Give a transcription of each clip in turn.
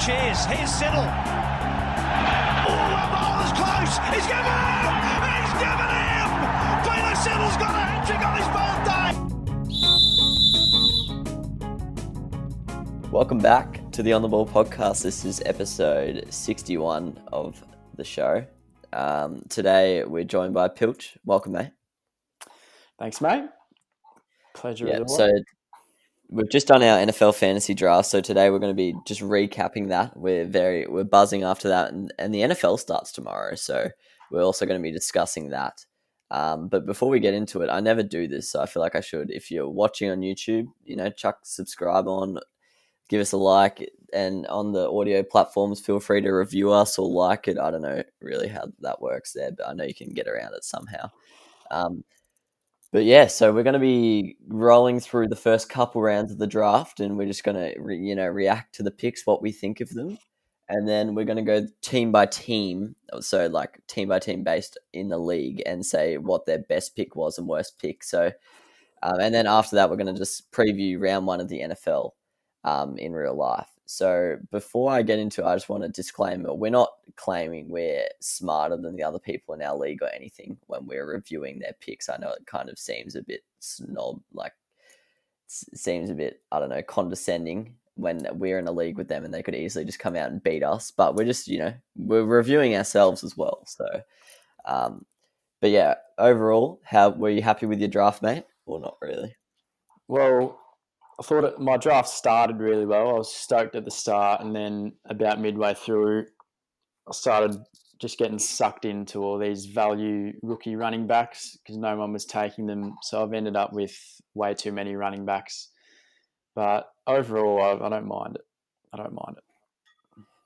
cheers. Here's Siddle. Oh, that ball is close. He's given him. He's given him. Peter Siddle's got a hat-trick on his birthday. Welcome back to the On the Ball podcast. This is episode 61 of the show. Today we're joined by Pilch. Welcome, mate. Thanks, mate. Pleasure. Yeah, so we've just done our NFL fantasy draft. So today we're going to be just recapping that. We're buzzing after that, and the NFL starts tomorrow. So we're also going to be discussing that. But before we get into it, I never do this, so I feel like I should. If you're watching on YouTube, chuck subscribe on. Give us a like, and on the audio platforms, feel free to review us or like it. I don't know really how that works there, but I know you can get around it somehow. But yeah, so we're going to be rolling through the first couple rounds of the draft, and we're just going to react to the picks, what we think of them, and then we're going to go team by team, so like team by team based in the league, and say what their best pick was and worst pick. So, and then after that, we're going to just preview round one of the NFL. In real life. So before I get into it, I just want to disclaimer, we're not claiming we're smarter than the other people in our league or anything when we're reviewing their picks. I know it kind of seems a bit condescending when we're in a league with them and they could easily just come out and beat us, but we're just, we're reviewing ourselves as well. So, but yeah, overall, were you happy with your draft, mate, or not really? Well, I thought my draft started really well. I was stoked at the start, and then about midway through, I started just getting sucked into all these value rookie running backs because no one was taking them. So I've ended up with way too many running backs. But overall, I don't mind it.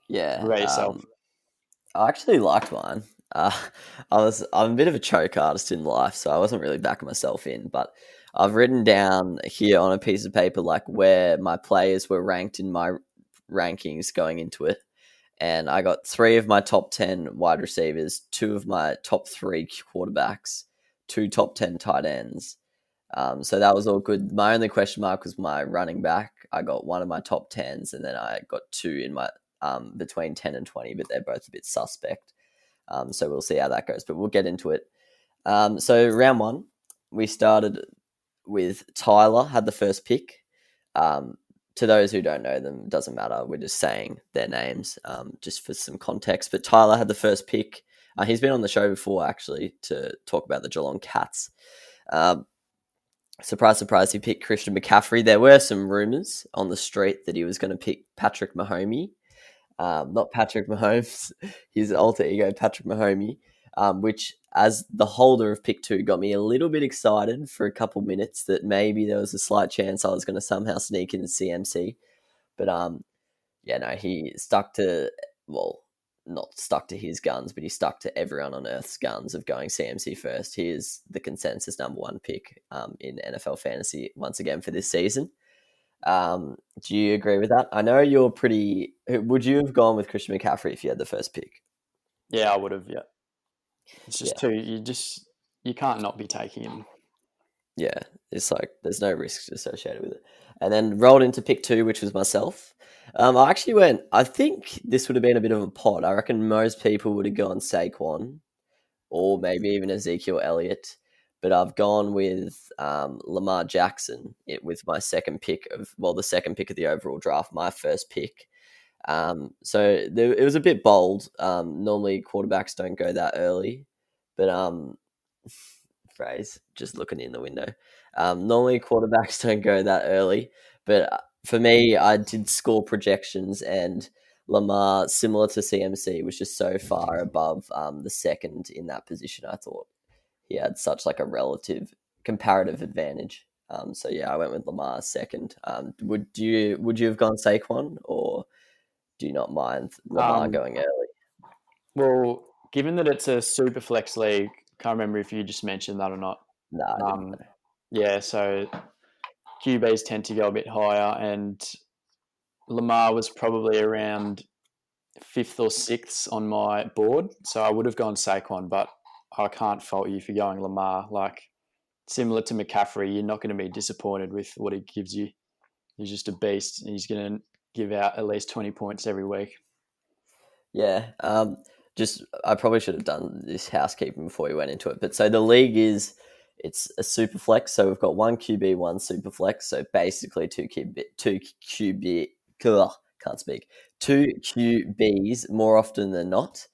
Yeah. What about yourself? I actually liked mine. I'm a bit of a choke artist in life, so I wasn't really backing myself in, but I've written down here on a piece of paper like where my players were ranked in my rankings going into it. And I got 3 of my top 10 wide receivers, 2 of my top 3 quarterbacks, 2 top 10 tight ends. So that was all good. My only question mark was my running back. I got 1 of my top 10s, and then I got 2 in my between 10 and 20, but they're both a bit suspect. So we'll see how that goes, but we'll get into it. So round 1, we started with Tyler, had the first pick. To those who don't know them, doesn't matter. We're just saying their names just for some context. But Tyler had the first pick. He's been on the show before, actually, to talk about the Geelong Cats. Surprise, surprise, he picked Christian McCaffrey. There were some rumours on the street that he was going to pick Patrick Mahomes. Not Patrick Mahomes, his alter ego, Patrick Mahomes, which, as the holder of pick 2, got me a little bit excited for a couple minutes that maybe there was a slight chance I was going to somehow sneak in CMC. But, he stuck to, not stuck to his guns, but he stuck to everyone on Earth's guns of going CMC first. He is the consensus number 1 pick in NFL fantasy once again for this season. Do you agree with that? I know you're pretty... Would you have gone with Christian McCaffrey if you had the first pick? Yeah, I would have, yeah. It's just you can't not be taking him. Yeah, it's like there's no risks associated with it. And then rolled into pick 2, which was myself. I actually went, I think this would have been a bit of a pod. I reckon most people would have gone Saquon or maybe even Ezekiel Elliott. But I've gone with Lamar Jackson with my second pick the second pick of the overall draft, my first pick. So it was a bit bold. Normally quarterbacks don't go that early, but phrase, just looking in the window. Normally quarterbacks don't go that early, but for me, I did score projections, and Lamar, similar to CMC, was just so far above the second in that position. I thought he had such like a relative comparative advantage. So yeah, I went with Lamar second. Would you have gone Saquon, or do you not mind Lamar going early? Well, given that it's a super flex league, can't remember if you just mentioned that or not. No, I didn't know. Yeah, so QBs tend to go a bit higher, and Lamar was probably around 5th or 6th on my board, so I would have gone Saquon, but I can't fault you for going Lamar. Like, similar to McCaffrey, you're not going to be disappointed with what he gives you. He's just a beast. He's going to give out at least 20 points every week. Yeah. I probably should have done this housekeeping before we went into it. But so the league it's a super flex. So we've got one QB, one super flex. So basically two QB, ugh, can't speak, two QBs more often than not.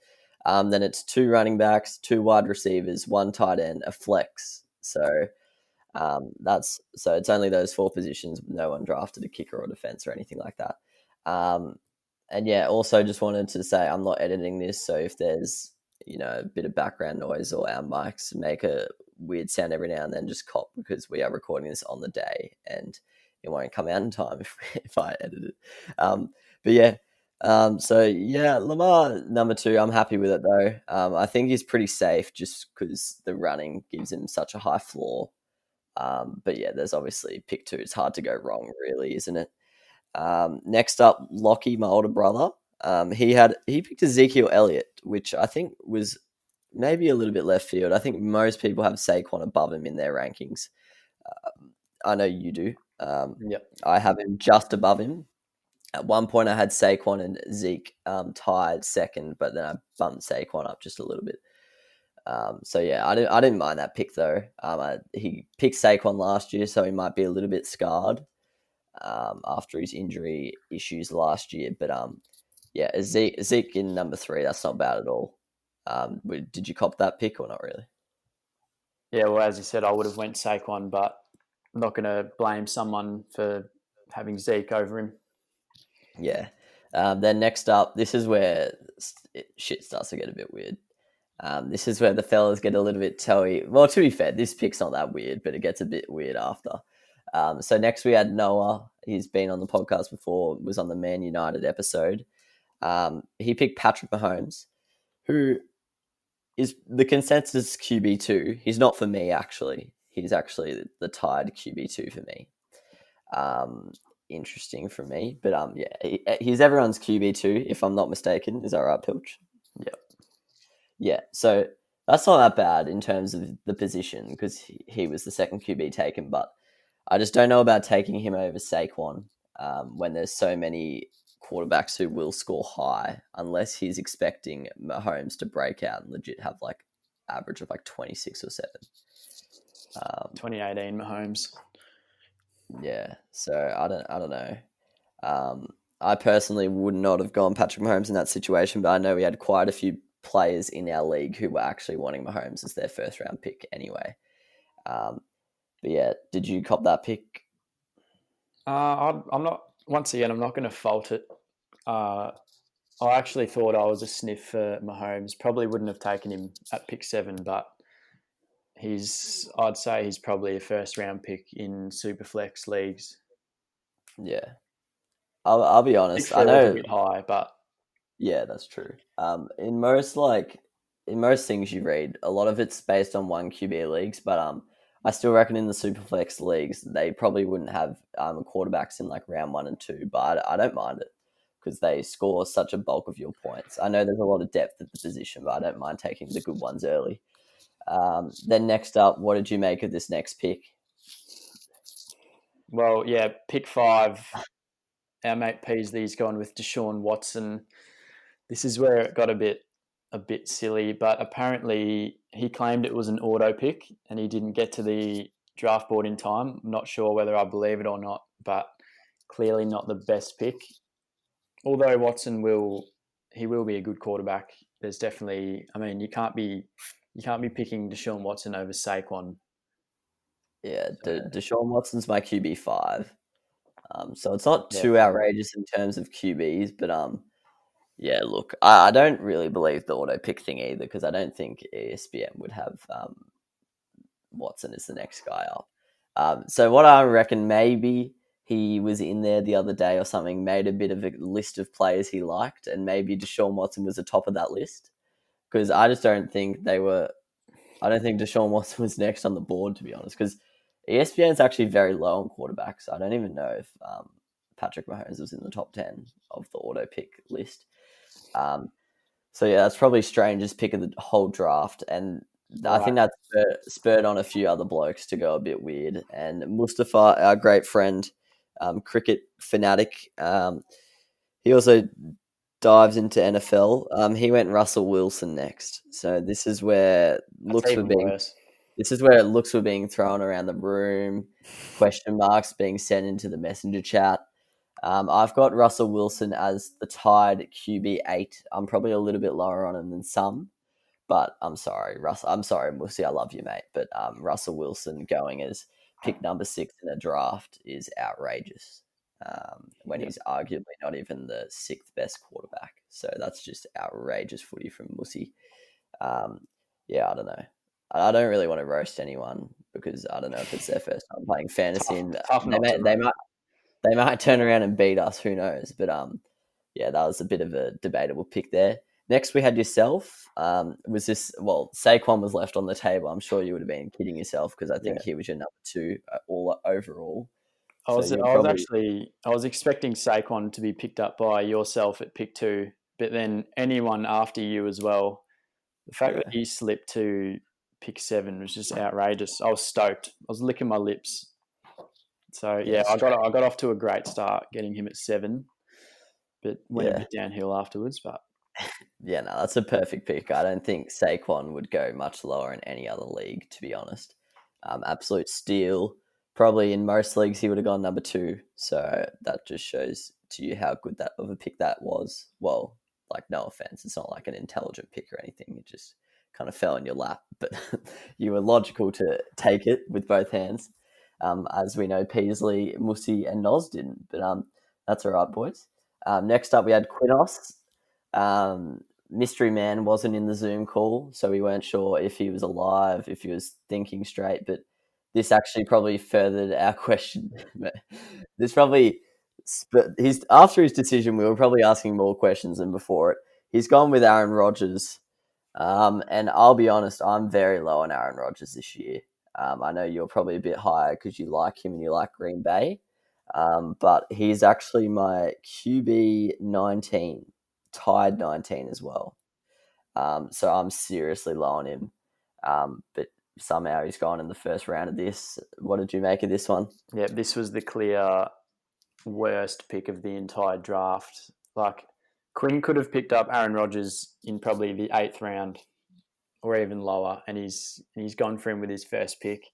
Then it's two running backs, two wide receivers, one tight end, a flex. So it's only those four positions. No one drafted a kicker or defense or anything like that. And yeah, also just wanted to say I'm not editing this, so if there's a bit of background noise or our mics make a weird sound every now and then, just cop, because we are recording this on the day and it won't come out in time if I edit it. But yeah, so yeah, Lamar number 2. I'm happy with it though. I think he's pretty safe just because the running gives him such a high floor. But yeah, there's obviously pick 2. It's hard to go wrong, really, isn't it? Next up, Lockie, my older brother. He picked Ezekiel Elliott, which I think was maybe a little bit left field. I think most people have Saquon above him in their rankings. I know you do. Yep. I have him just above him. At one point, I had Saquon and Zeke tied second, but then I bumped Saquon up just a little bit. So yeah, I didn't mind that pick though. He picked Saquon last year, so he might be a little bit scarred after his injury issues last year. But yeah, Zeke in number 3, that's not bad at all. Did you cop that pick or not really? Yeah, well, as you said, I would have went Saquon, but I'm not going to blame someone for having Zeke over him. Yeah. Then next up, this is where shit starts to get a bit weird. This is where the fellas get a little bit toey. Well, to be fair, this pick's not that weird, but it gets a bit weird after. So next we had Noah. He's been on the podcast before, was on the Man United episode. He picked Patrick Mahomes, who is the consensus QB2. He's not for me, actually. He's actually the tied QB2 for me. Interesting for me. But yeah, he's everyone's QB2, if I'm not mistaken. Is that right, Pilch? Yep. Yeah, so that's not that bad in terms of the position because he was the second QB taken, but I just don't know about taking him over Saquon when there's so many quarterbacks who will score high unless he's expecting Mahomes to break out and legit have like average of like 26 or 7. 2018 Mahomes. Yeah, so I don't know. I personally would not have gone Patrick Mahomes in that situation, but I know we had quite a few players in our league who were actually wanting Mahomes as their first round pick anyway. But yeah, did you cop that pick? I'm not. Once again, I'm not going to fault it. I actually thought I was a sniff for Mahomes. Probably wouldn't have taken him at pick 7, but I'd say he's probably a first round pick in Superflex leagues. Yeah, I'll be honest. Pick I 4 is know a bit high, but yeah, that's true. In most things you read, a lot of it's based on one QB leagues, but I still reckon in the Superflex leagues they probably wouldn't have quarterbacks in like round 1 and 2, but I don't mind it because they score such a bulk of your points. I know there's a lot of depth at the position, but I don't mind taking the good ones early. Then next up, what did you make of this next pick? well, yeah, pick 5. Our mate Peasley's gone with Deshaun Watson. This is where it got a bit silly, but apparently he claimed it was an auto pick and he didn't get to the draft board in time. I'm not sure whether I believe it or not, but clearly not the best pick. Although Watson will be a good quarterback. There's definitely, I mean, you can't be picking Deshaun Watson over Saquon. Yeah, Deshaun Watson's my QB5. So it's not too outrageous in terms of QBs, but yeah, look, I don't really believe the auto pick thing either because I don't think ESPN would have Watson as the next guy up. So what I reckon, maybe he was in there the other day or something, made a bit of a list of players he liked, and maybe Deshaun Watson was the top of that list because I just don't think they were. I don't think Deshaun Watson was next on the board, to be honest, because ESPN is actually very low on quarterbacks. I don't even know if Patrick Mahomes was in the top 10 of the auto pick list. So yeah, that's probably strangest pick of the whole draft, and I think that's spurred on a few other blokes to go a bit weird. And Mustafa, our great friend, cricket fanatic, He also dives into NFL. He went Russell Wilson next. So this is where That's looks were even being worse. this is where looks were being thrown around the room, question marks being sent into the messenger chat. I've got Russell Wilson as the tied QB8. I'm probably a little bit lower on him than some, but I'm sorry, Russell. I'm sorry, Musi. I love you, mate, but Russell Wilson going as pick number 6 in a draft is outrageous. When Yep. he's arguably not even the 6th best quarterback, so that's just outrageous footy from Musi. Yeah, I don't know. I don't really want to roast anyone because I don't know if it's their first time playing fantasy, and Tough not to. they might turn around and beat us. Who knows? But yeah, that was a bit of a debatable pick there. Next, we had yourself. Was this Saquon was left on the table? I'm sure you would have been kidding yourself because I think he was your number 2 all overall. I So was you're I was probably actually I was expecting Saquon to be picked up by yourself at pick 2, but then anyone after you as well. The fact that he slipped to pick 7 was just outrageous. I was stoked. I was licking my lips. So yeah, I got off to a great start getting him at 7, but went a bit downhill afterwards. But yeah, no, that's a perfect pick. I don't think Saquon would go much lower in any other league, to be honest. Absolute steal. Probably in most leagues he would have gone number 2. So that just shows to you how good that of a pick that was. Well, like no offense, it's not like an intelligent pick or anything. It just kind of fell in your lap, but you were logical to take it with both hands. As we know, Peasley, Musi, and Noz didn't, but that's all right, boys. Next up, we had Quinos. Mystery Man wasn't in the Zoom call, so we weren't sure if he was alive, if he was thinking straight. But this actually probably furthered our question. This probably his after his decision, we were probably asking more questions than before it. He's gone with Aaron Rodgers, and I'll be honest, I'm very low on Aaron Rodgers this year. I know you're probably a bit higher because you like him and you like Green Bay, but he's actually my QB 19, tied 19 as well. So I'm seriously low on him. But somehow he's gone in the first round of this. What did you make of this one? yeah, this was the clear worst pick of the entire draft. Like Quinn could have picked up Aaron Rodgers in probably the 8th round or even lower, and he's gone for him with his first pick.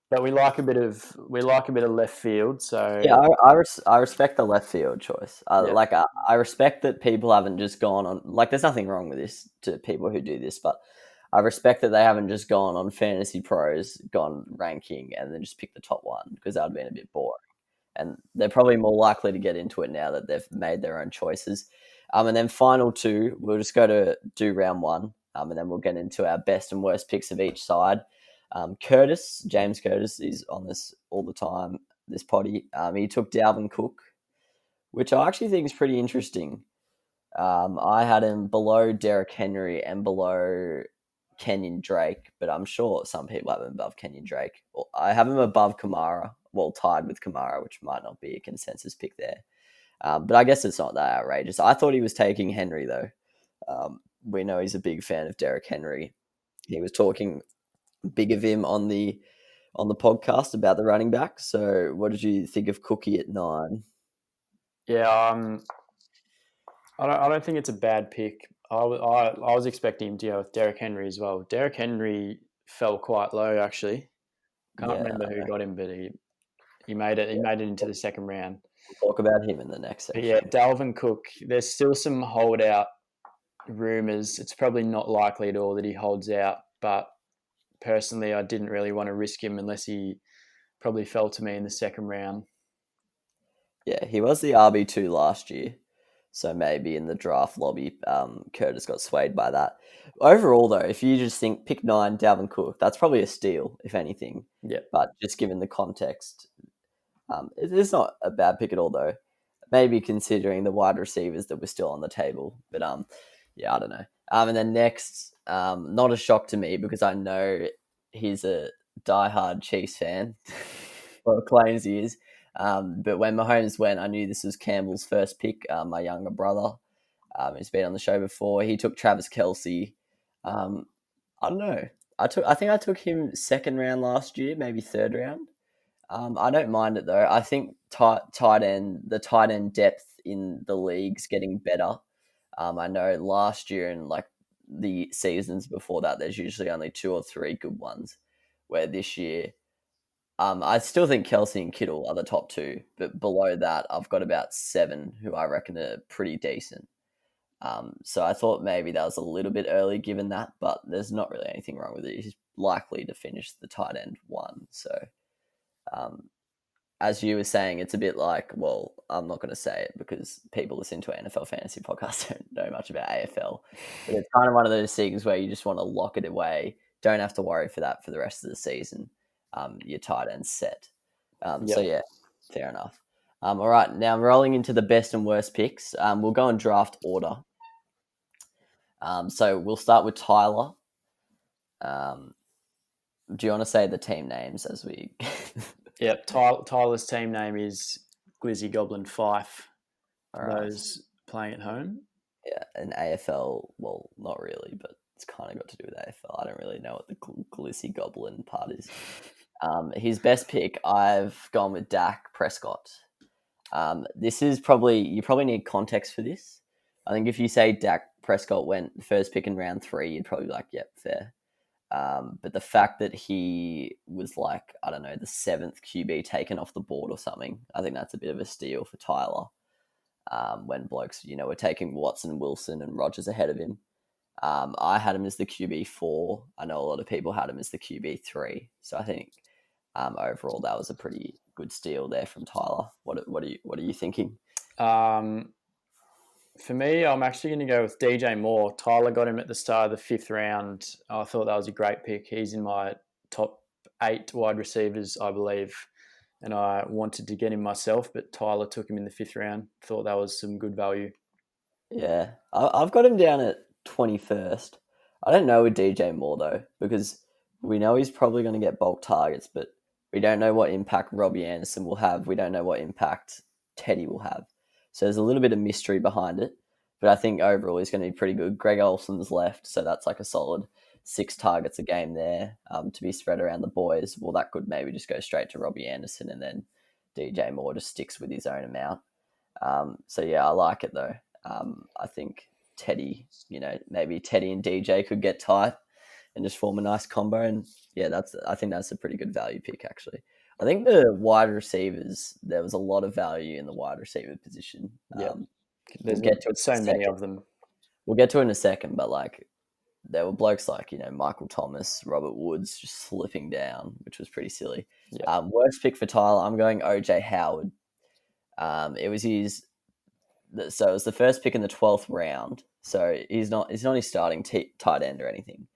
But we like a bit of left field. So Yeah, I respect the left field choice. I respect that people haven't just gone on there's nothing wrong with this to people who do this, but I respect that they haven't just gone on Fantasy Pros, gone ranking, and then just picked the top one because that would have been a bit boring. And they're probably more likely to get into it now that they've made their own choices. And then final 2, we'll just go to do round 1, and then we'll get into our best and worst picks of each side. James Curtis is on this all the time, this potty. He took Dalvin Cook, which I actually think is pretty interesting. I had him below Derrick Henry and below Kenyon Drake, but I'm sure some people have him above Kenyon Drake. I have him above Kamara, tied with Kamara, which might not be a consensus pick there. But I guess it's not that outrageous. I thought he was taking Henry, though. We know he's a big fan of Derrick Henry. He was talking big of him on the podcast about the running back. So what did you think of Cookie at 9? Yeah, I don't think it's a bad pick. I was expecting him to go with Derrick Henry as well. Derrick Henry fell quite low actually. Can't remember who got him, but he made it. He made it into the second round. We'll talk about him in the next But section. yeah, Dalvin Cook. There's still some holdout rumors. It's probably not likely at all that he holds out. But personally, I didn't really want to risk him unless he probably fell to me in the second round. Yeah, he was the RB2 last year. So maybe in the draft lobby, Curtis got swayed by that. Overall, though, if you just think pick 9, Dalvin Cook, that's probably a steal, if anything. Yeah. But just given the context, it's not a bad pick at all, though. Maybe considering the wide receivers that were still on the table. But yeah, I don't know. And then next, not a shock to me because I know he's a diehard Chiefs fan. Well, claims he is. But when Mahomes went, I knew this was Campbell's first pick. My younger brother, he's been on the show before. He took Travis Kelce. I don't know. I think I took him second round last year, maybe third round. I don't mind it though. I think the tight end depth in the league's getting better. I know last year and like the seasons before that, there's usually only two or three good ones. Where this year, I still think Kelsey and Kittle are the top two, but below that, I've got about seven who I reckon are pretty decent. So I thought maybe that was a little bit early given that, but there's not really anything wrong with it. He's likely to finish the tight end one. So um, as you were saying, it's a bit like, well, I'm not going to say it because people listen to an NFL fantasy podcast don't know much about AFL. But it's kind of one of those things where you just want to lock it away. Don't have to worry for that for the rest of the season. Your tight end's set. So yeah, fair enough. All right, now rolling into the best and worst picks. We'll go in draft order. So we'll start with Tyler. Do you want to say the team names as we? Yep. Tyler's team name is Glizzy Goblin Fife. For All right. those playing at home. Yeah, an AFL. Well, not really, but it's kind of got to do with AFL. I don't really know what the Glizzy Goblin part is. His best pick, I've gone with Dak Prescott. This is you probably need context for this. I think if you say Dak Prescott went the first pick in round 3, you'd probably be like, yep, fair. But the fact that he was like, I don't know, the 7th QB taken off the board or something, I think that's a bit of a steal for Tyler. When blokes, were taking Watson, Wilson, and Rodgers ahead of him. I had him as the QB4. I know a lot of people had him as the QB3. So I think overall that was a pretty good steal there from Tyler. What are you thinking? For me, I'm actually going to go with DJ Moore. Tyler got him at the start of the 5th round. I thought that was a great pick. He's in my top 8 wide receivers, I believe. And I wanted to get him myself, but Tyler took him in the 5th round. Thought that was some good value. Yeah, I've got him down at 21st. I don't know with DJ Moore though, because we know he's probably going to get bulk targets, but we don't know what impact Robbie Anderson will have. We don't know what impact Teddy will have. So there's a little bit of mystery behind it, but I think overall he's going to be pretty good. Greg Olson's left, so that's like a solid 6 targets a game there to be spread around the boys. Well, that could maybe just go straight to Robbie Anderson, and then DJ Moore just sticks with his own amount. So yeah, I like it though. I think Teddy, maybe Teddy and DJ could get tight and just form a nice combo. And yeah, I think that's a pretty good value pick actually. I think the wide receivers, there was a lot of value in the wide receiver position. There's so many of them. We'll get to it in a second, but like there were blokes like, Michael Thomas, Robert Woods just slipping down, which was pretty silly. Yeah. Worst pick for Tyler, I'm going OJ Howard. It was so it was the first pick in the 12th round. So he's not his starting tight end or anything.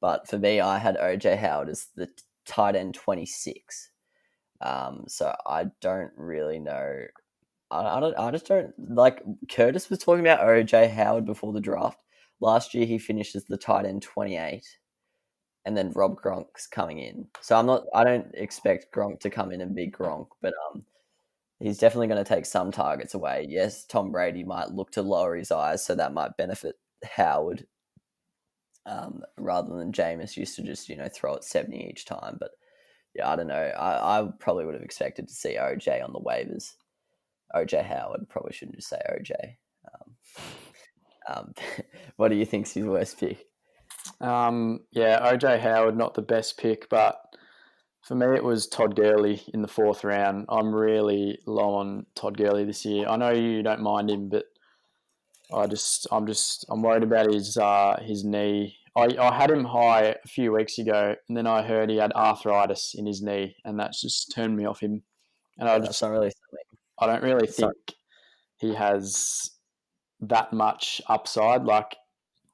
But for me, I had OJ Howard as the tight end 26. So I don't really know. I just don't like. Curtis was talking about OJ Howard before the draft. Last year he finished as the tight end 28, and then Rob Gronk's coming in. So I don't expect Gronk to come in and be Gronk, but he's definitely going to take some targets away. Yes, Tom Brady might look to lower his eyes, so that might benefit Howard rather than Jameis used to just throw it 70 each time. But yeah, I don't know. I probably would have expected to see OJ on the waivers. OJ Howard, probably shouldn't just say OJ. What do you think's his worst pick? Yeah, OJ Howard, not the best pick, but for me it was Todd Gurley in the 4th round. I'm really low on Todd Gurley this year. I know you don't mind him, but I'm worried about his knee. I had him high a few weeks ago, and then I heard he had arthritis in his knee, and that's just turned me off him. And That's not really something. I don't really think he has that much upside. Like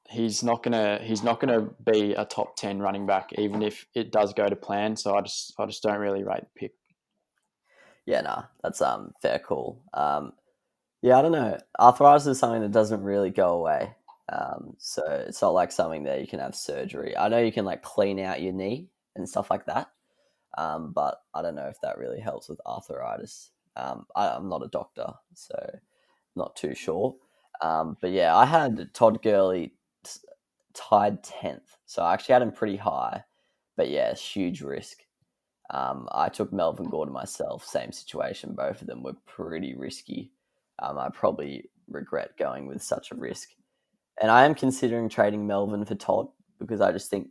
he's not gonna be a top 10 running back, even if it does go to plan. So I just don't really rate the pick. Yeah, nah, that's fair call. Yeah, I don't know. Arthritis is something that doesn't really go away. So it's not like something that you can have surgery. I know you can like clean out your knee and stuff like that. But I don't know if that really helps with arthritis. I'm not a doctor, so not too sure. But yeah, I had Todd Gurley tied 10th. So I actually had him pretty high. But yeah, huge risk. I took Melvin Gordon myself. Same situation. Both of them were pretty risky. I probably regret going with such a risk. And I am considering trading Melvin for Todd because I just think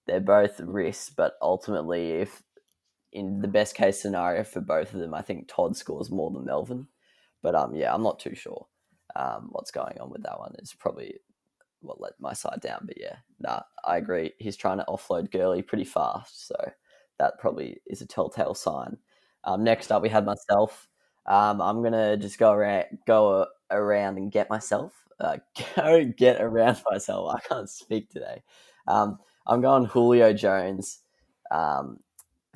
they're both risks. But ultimately, if in the best case scenario for both of them, I think Todd scores more than Melvin. But yeah, I'm not too sure what's going on with that one. It's probably what let my side down. But yeah, I agree. He's trying to offload Gurley pretty fast, so that probably is a telltale sign. Next up, we had myself. I'm gonna just go around and get myself. Go get around myself. I can't speak today. I'm going Julio Jones.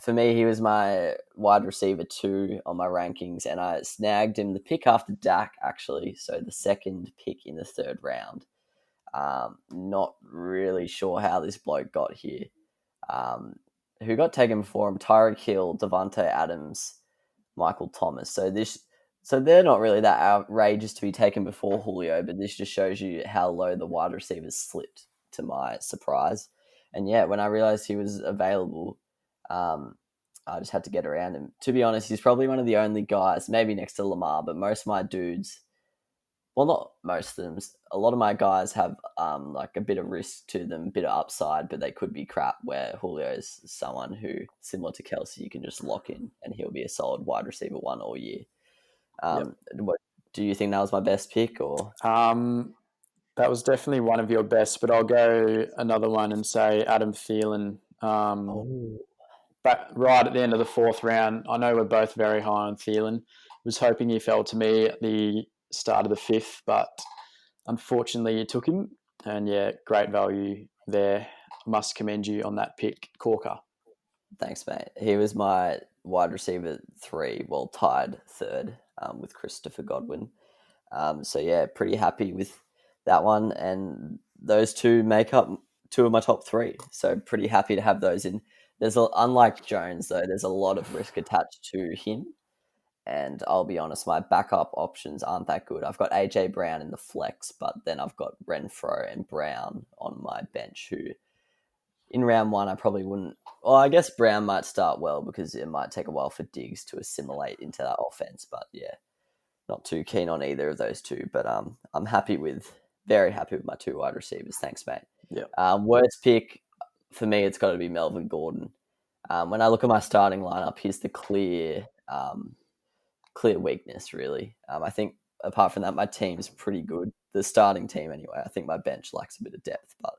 For me, he was my wide receiver 2 on my rankings, and I snagged him the pick after Dak, actually. So the second pick in the 3rd round. Not really sure how this bloke got here. Who got taken before him? Tyreek Hill, Devontae Adams, Michael Thomas. So they're not really that outrageous to be taken before Julio, but this just shows you how low the wide receivers slipped, to my surprise. And yeah, when I realized he was available, I just had to get around him. To be honest, he's probably one of the only guys, maybe next to Lamar, but most of my dudes, well, not most of them, a lot of my guys have like a bit of risk to them, a bit of upside, but they could be crap, where Julio is someone who, similar to Kelsey, you can just lock in and he'll be a solid wide receiver 1 all year. What, do you think that was my best pick, or? That was definitely one of your best, but I'll go another one and say Adam Thielen. But right at the end of the 4th round, I know we're both very high on Thielen. Was hoping he fell to me at the start of the 5th, but unfortunately you took him. And yeah, great value there. Must commend you on that pick, Corker. Thanks, mate. He was my wide receiver 3, well, tied 3rd with Christopher Godwin. So yeah, pretty happy with that one. And those 2 make up 2 of my top 3. So pretty happy to have those in. Unlike Jones, though, there's a lot of risk attached to him. And I'll be honest, my backup options aren't that good. I've got AJ Brown in the flex, but then I've got Renfro and Brown on my bench, who in round 1 I probably wouldn't. Well, I guess Brown might start well because it might take a while for Diggs to assimilate into that offense. But yeah, not too keen on either of those 2. But I'm very happy with my 2 wide receivers. Thanks, mate. Yeah. Worst pick for me, it's got to be Melvin Gordon. When I look at my starting lineup, here's the clear weakness, really. I think apart from that, my team's pretty good. The starting team, anyway. I think my bench lacks a bit of depth, but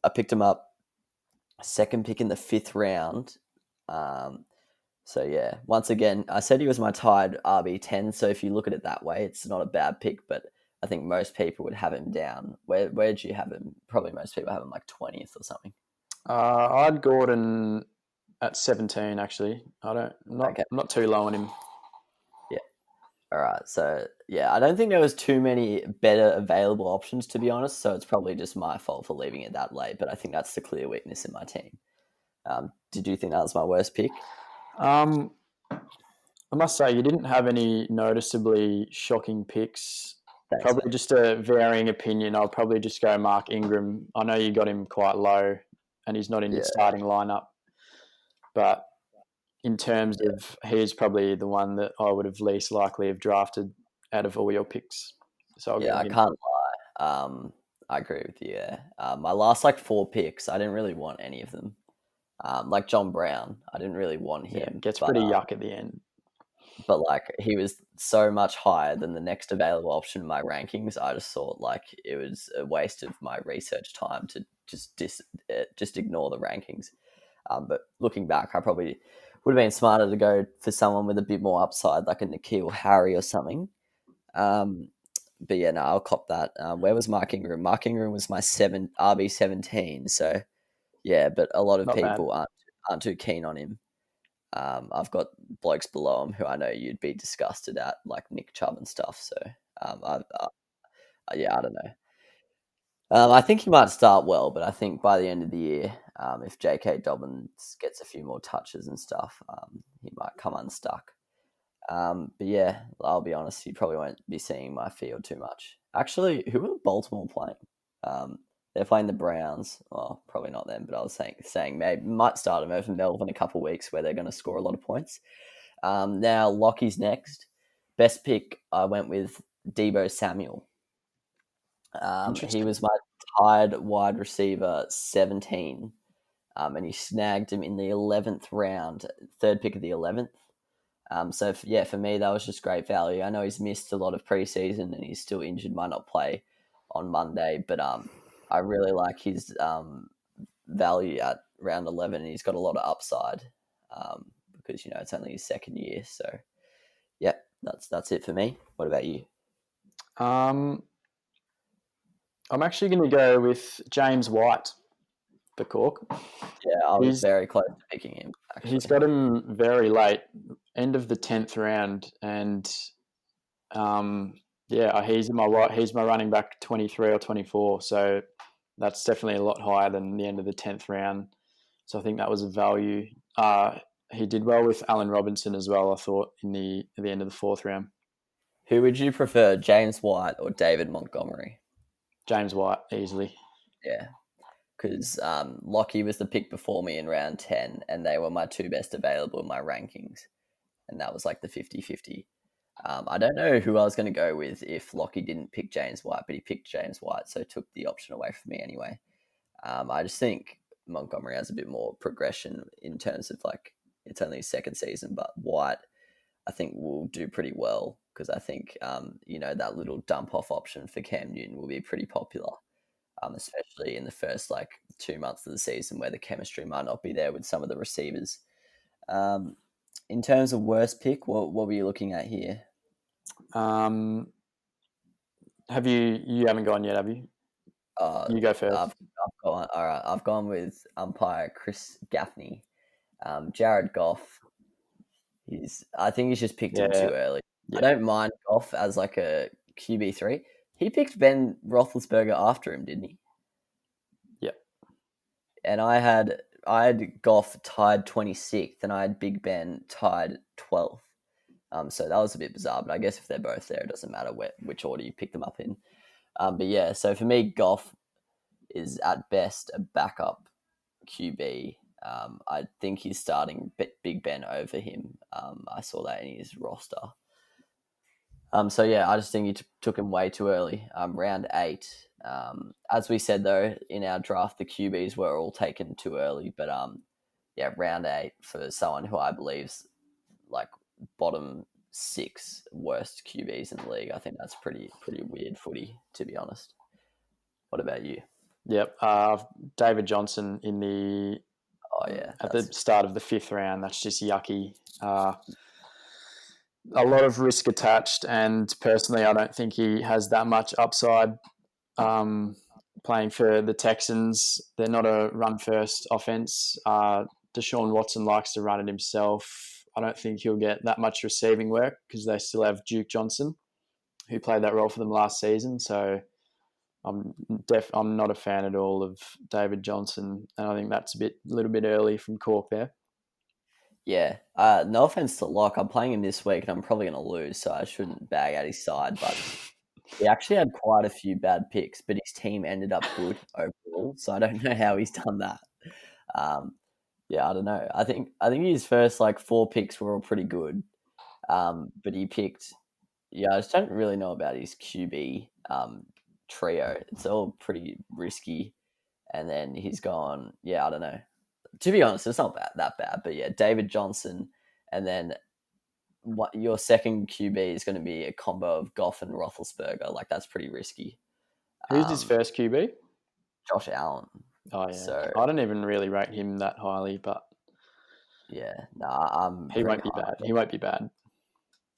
I picked him up 2nd pick in the 5th round. So yeah, once again, I said he was my tied RB10. So if you look at it that way, it's not a bad pick, but I think most people would have him down. Where'd you have him? Probably most people have him like 20th or something. I had Gordon at 17, actually. I'm not too low on him. Yeah. All right. So yeah, I don't think there was too many better available options, to be honest. So it's probably just my fault for leaving it that late. But I think that's the clear weakness in my team. Did you think that was my worst pick? I must say, you didn't have any noticeably shocking picks. Thanks, Probably mate. just a varying opinion. I'll probably just go Mark Ingram. I know you got him quite low, and he's not in your starting lineup. But in terms of, he's probably the one that I would have least likely have drafted out of all your picks. So I can't lie. I agree with you. Yeah. My last 4 picks, I didn't really want any of them. Like John Brown, I didn't really want him. Yeah, it gets pretty yuck at the end. But he was so much higher than the next available option in my rankings. I just thought it was a waste of my research time to just ignore the rankings. But looking back, I probably would have been smarter to go for someone with a bit more upside, like a N'Keal Harry or something. But yeah, no, I'll cop that. Where was Mark Ingram? Mark Ingram was my RB17. So yeah, but a lot of Not people bad. aren't too keen on him. I've got blokes below him who I know you'd be disgusted at, like Nick Chubb and stuff. So yeah, I don't know. I think he might start well, but I think by the end of the year, if J.K. Dobbins gets a few more touches and stuff, he might come unstuck. But yeah, I'll be honest, you probably won't be seeing my field too much. Actually, who are Baltimore playing? They're playing the Browns. Well, probably not them, but I was saying maybe might start them over Melbourne in a couple of weeks where they're going to score a lot of points. Now Lockie's next. Best pick, I went with Deebo Samuel. He was my tied wide receiver 17, and he snagged him in the 11th round, third pick of the 11th. So for me, that was just great value. I know he's missed a lot of preseason and he's still injured, might not play on Monday, but I really like his value at round 11, and he's got a lot of upside because it's only his second year. So yeah, that's it for me. What about you? I'm actually going to go with James White for Cork. Yeah, I was very close to picking him. Actually, he's got him very late, end of the 10th round, and he's my running back 23 or 24. So that's definitely a lot higher than the end of the 10th round. So I think that was a value. He did well with Allen Robinson as well, I thought, at the end of the 4th round. Who would you prefer, James White or David Montgomery? James White, easily. Yeah, because Lockie was the pick before me in round 10, and they were my two best available in my rankings, and that was like the 50-50. I don't know who I was going to go with if Lockie didn't pick James White, but he picked James White, so took the option away from me anyway. I just think Montgomery has a bit more progression in terms of it's only his second season, but White I think will do pretty well because I think that little dump off option for Cam Newton will be pretty popular, especially in the first 2 months of the season where the chemistry might not be there with some of the receivers. In terms of worst pick, what were you looking at here? Have you haven't gone yet, have you? You go first. I've gone with umpire Chris Gaffney. Jared Goff. I think he's just picked him too early. Yeah. I don't mind Goff as a QB3. He picked Ben Roethlisberger after him, didn't he? Yeah. And I had Goff tied 26th, and I had Big Ben tied 12th. So that was a bit bizarre, but I guess if they're both there, it doesn't matter which order you pick them up in. But yeah, so for me, Goff is at best a backup QB. I think he's starting Big Ben over him. I saw that in his roster. So yeah, I just think he took him way too early. Round 8. As we said though, in our draft, the QBs were all taken too early. But round 8 for someone who I believe's bottom 6 worst QBs in the league. I think that's pretty weird footy, to be honest. What about you? Yep, David Johnson in the at the start of the 5th round. That's just yucky. A lot of risk attached, and personally, I don't think he has that much upside. Playing for the Texans, they're not a run-first offense. Deshaun Watson likes to run it himself. I don't think he'll get that much receiving work because they still have Duke Johnson, who played that role for them last season. So I'm not a fan at all of David Johnson, and I think that's a little bit early from Cork there. Yeah, no offense to Locke, I'm playing him this week and I'm probably going to lose, so I shouldn't bag at his side. But he actually had quite a few bad picks, but his team ended up good overall. So I don't know how he's done that. I don't know. I think his first 4 picks were all pretty good, but he picked. Yeah, I just don't really know about his QB trio. It's all pretty risky, and then he's gone. Yeah, I don't know. To be honest, it's not that bad. But yeah, David Johnson, and then your second QB is going to be a combo of Goff and Roethlisberger. That's pretty risky. Who's his first QB? Josh Allen. Oh yeah, so I don't even really rate him that highly, but yeah, he won't be bad. He won't be bad.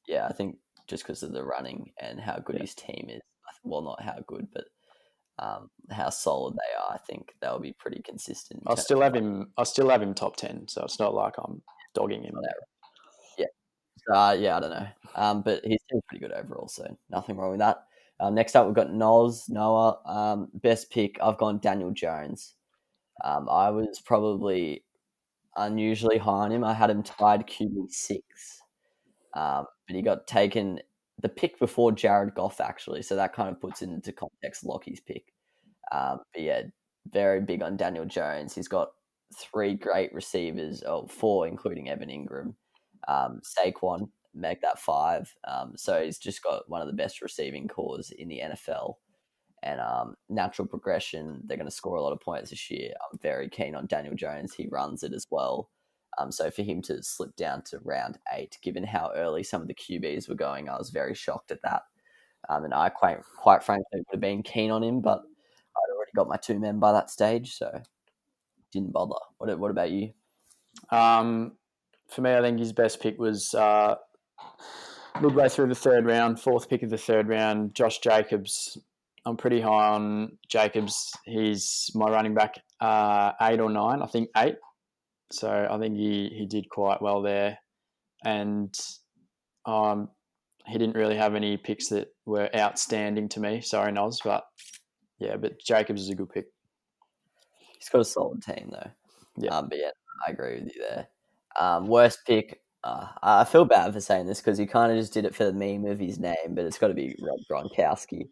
Yeah, I think just because of the running and how good his team is. Well, not how good, but how solid they are. I think they'll be pretty consistent. I'll still have him top 10, so it's not like I'm dogging him. Yeah. I don't know. But he's pretty good overall, so nothing wrong with that. Next up, we've got Noah. Best pick, I've gone Daniel Jones. I was probably unusually high on him. I had him tied QB6. But he got taken the pick before Jared Goff, actually. So that kind of puts it into context Lockie's pick. But yeah, very big on Daniel Jones. He's got 3 great receivers, or 4, including Evan Ingram. Saquon, make that 5. So he's just got one of the best receiving cores in the NFL. And natural progression, they're going to score a lot of points this year. I'm very keen on Daniel Jones. He runs it as well. So for him to slip down to round 8, given how early some of the QBs were going, I was very shocked at that. And I quite frankly would have been keen on him, but I'd already got my 2 men by that stage, so didn't bother. What about you? For me, I think his best pick was midway through the 3rd round, 4th pick of the 3rd round, Josh Jacobs. I'm pretty high on Jacobs. He's my running back 8 or 9, I think 8. So I think he did quite well there. And he didn't really have any picks that were outstanding to me. Sorry, Noz, but Jacobs is a good pick. He's got a solid team though. Yeah. But yeah, I agree with you there. Worst pick. I feel bad for saying this because he kind of just did it for the meme of his name, but it's got to be Rob Gronkowski.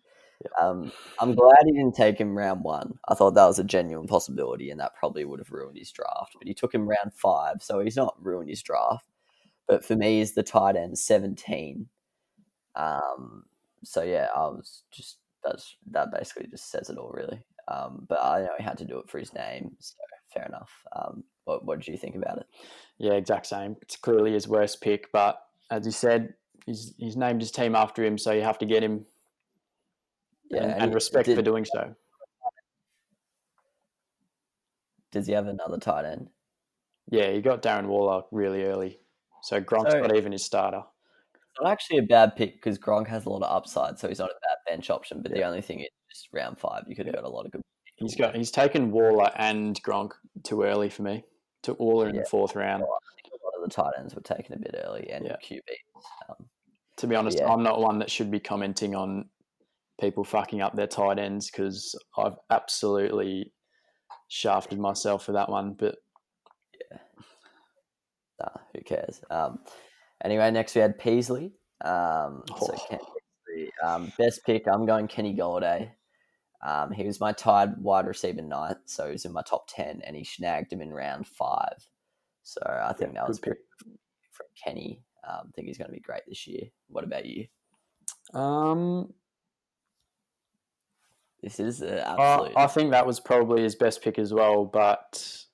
I'm glad he didn't take him round 1. I thought that was a genuine possibility, and that probably would have ruined his draft. But he took him round 5, so he's not ruined his draft. But for me, he's the tight end 17. So yeah, I was just that basically just says it all, really. But I know he had to do it for his name, so fair enough. What did you think about it? Yeah, exact same. It's clearly his worst pick, but as you said, he's named his team after him, so you have to get him. Yeah, and respect for doing so. Does he have another tight end? Yeah, he got Darren Waller really early, so Gronk's not even his starter. It's not actually a bad pick because Gronk has a lot of upside, so he's not a bad bench option. But the only thing is, just round 5, you could have got a lot of good. He's taken Waller and Gronk too early for me. Took Waller in the 4th round. Well, I think a lot of the tight ends were taken a bit early, and QBs. To be honest, I'm not one that should be commenting on people fucking up their tight ends because I've absolutely shafted myself for that one. But who cares? Anyway, next we had Peasley. Best pick. I'm going Kenny Golladay. He was my tied wide receiver 9th, so he was in my top 10, and he snagged him in round 5. So I think that was pretty good from Kenny. I think he's going to be great this year. What about you? This is absolute. I think that was probably his best pick as well, but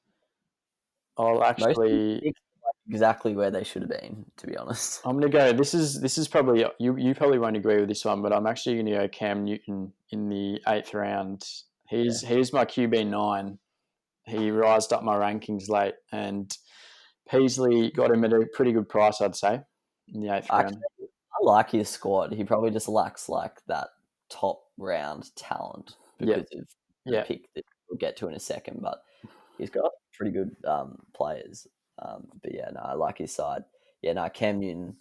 I'll actually exactly where they should have been, to be honest. I'm going to go. This is probably you probably won't agree with this one, but I'm actually going to go Cam Newton in the 8th round. He's my QB 9. He rised up my rankings late, and Peasley got him at a pretty good price, I'd say, in the 8th round. I like his squad. He probably just lacks like that top round talent because of the pick that we'll get to in a second. But he's got pretty good players. But yeah, no, I like his side. Yeah, no, Cam Newton,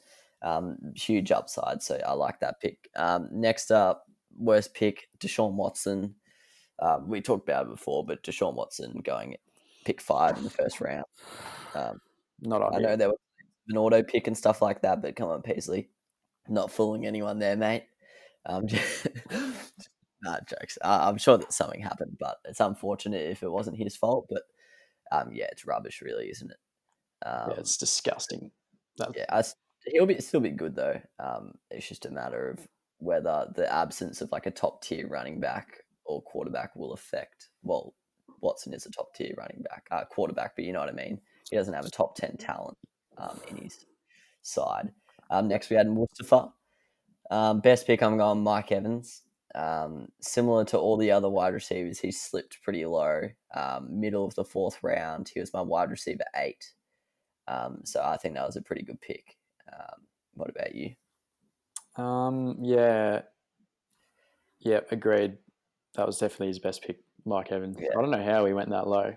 huge upside. So I like that pick. Next up, worst pick, Deshaun Watson. We talked about it before, but Deshaun Watson going pick 5 in the 1st round. Not ideal. I know there was an auto pick and stuff like that, but come on, Paisley. Not fooling anyone there, mate. Jokes. I'm sure that something happened, but it's unfortunate if it wasn't his fault. But it's rubbish, really, isn't it? It's disgusting. He'll still be good though. It's just a matter of whether the absence of like a top tier running back or quarterback will affect. Well, Watson is a top tier running back, quarterback, but you know what I mean. He doesn't have a top 10 talent in his side. Next, we had Mustafa. Best pick, I'm going Mike Evans. Similar to all the other wide receivers, he slipped pretty low. Middle of the 4th round, he was my wide receiver 8. So I think that was a pretty good pick. What about you? Yeah, agreed. That was definitely his best pick, Mike Evans. Yeah. I don't know how he went that low.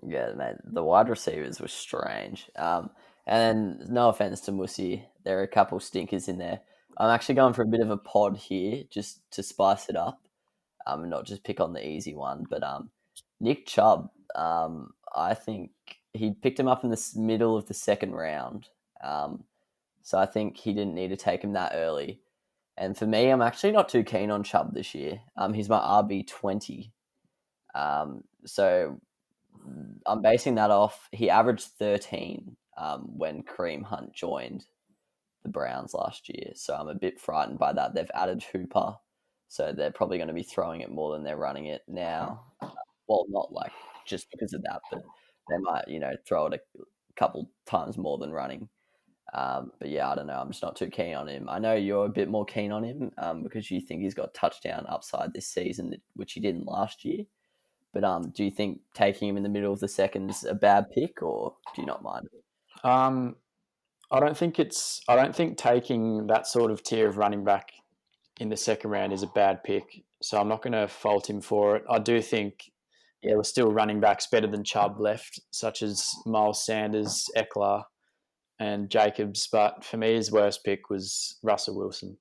Yeah, mate, the wide receivers were strange. And no offense to Musi, there are a couple stinkers in there. I'm actually going for a bit of a pod here, just to spice it up, and not just pick on the easy one. But Nick Chubb, I think he picked him up in the middle of the 2nd round. So I think he didn't need to take him that early. And for me, I'm actually not too keen on Chubb this year. He's my RB20. So I'm basing that off. He averaged 13 when Kareem Hunt joined the Browns last year. So I'm a bit frightened by that. They've added Hooper, so they're probably going to be throwing it more than they're running it now. Well, not like just because of that, but they might, throw it a couple times more than running. But yeah, I don't know. I'm just not too keen on him. I know you're a bit more keen on him because you think he's got touchdown upside this season, which he didn't last year. But do you think taking him in the middle of the second is a bad pick, or do you not mind it? I don't think taking that sort of tier of running back in the second round is a bad pick. So I'm not going to fault him for it. I do think there were still running backs better than Chubb left, such as Miles Sanders, Eckler, and Jacobs. But for me, his worst pick was Russell Wilson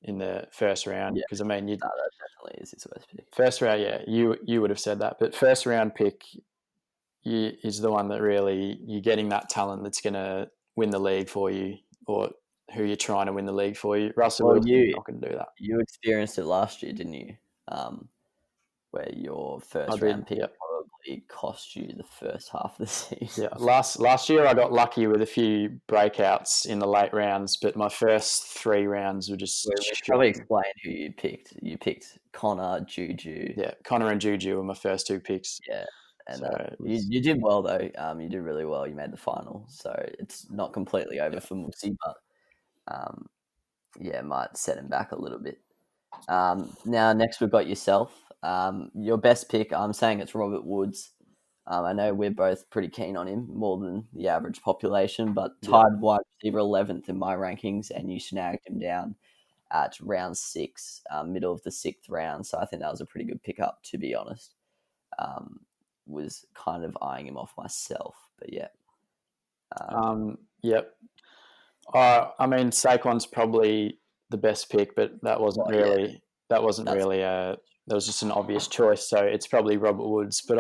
in the first round. Yeah. Because, I mean, No, that definitely is his worst pick. first round, yeah, you would have said that. But first round pick is the one that really you're getting that talent that's going to win the league for you, or who you're trying to win the league for you. Russell Wilson's not going to do that. You experienced it last year, didn't you? Where your first round pick probably cost you the first half of the season. Yeah, last year I got lucky with a few breakouts in the late rounds, but my first 3 rounds were just. We should probably explain who you picked. You picked Connor, Juju. Yeah, Connor and Juju were my first 2 picks. Yeah, and you did well though. You did really well. You made the final, so it's not completely over for Musi, but might set him back a little bit. Now next we've got yourself. Your best pick. I'm saying it's Robert Woods. I know we're both pretty keen on him, more than the average population, but tied wide receiver 11th in my rankings, and you snagged him down at round 6, middle of the 6th round. So I think that was a pretty good pickup, to be honest. Was kind of eyeing him off myself, but yeah. Yep. I mean, Saquon's probably the best pick, but that wasn't really. That was just an obvious choice. So it's probably Robert Woods. But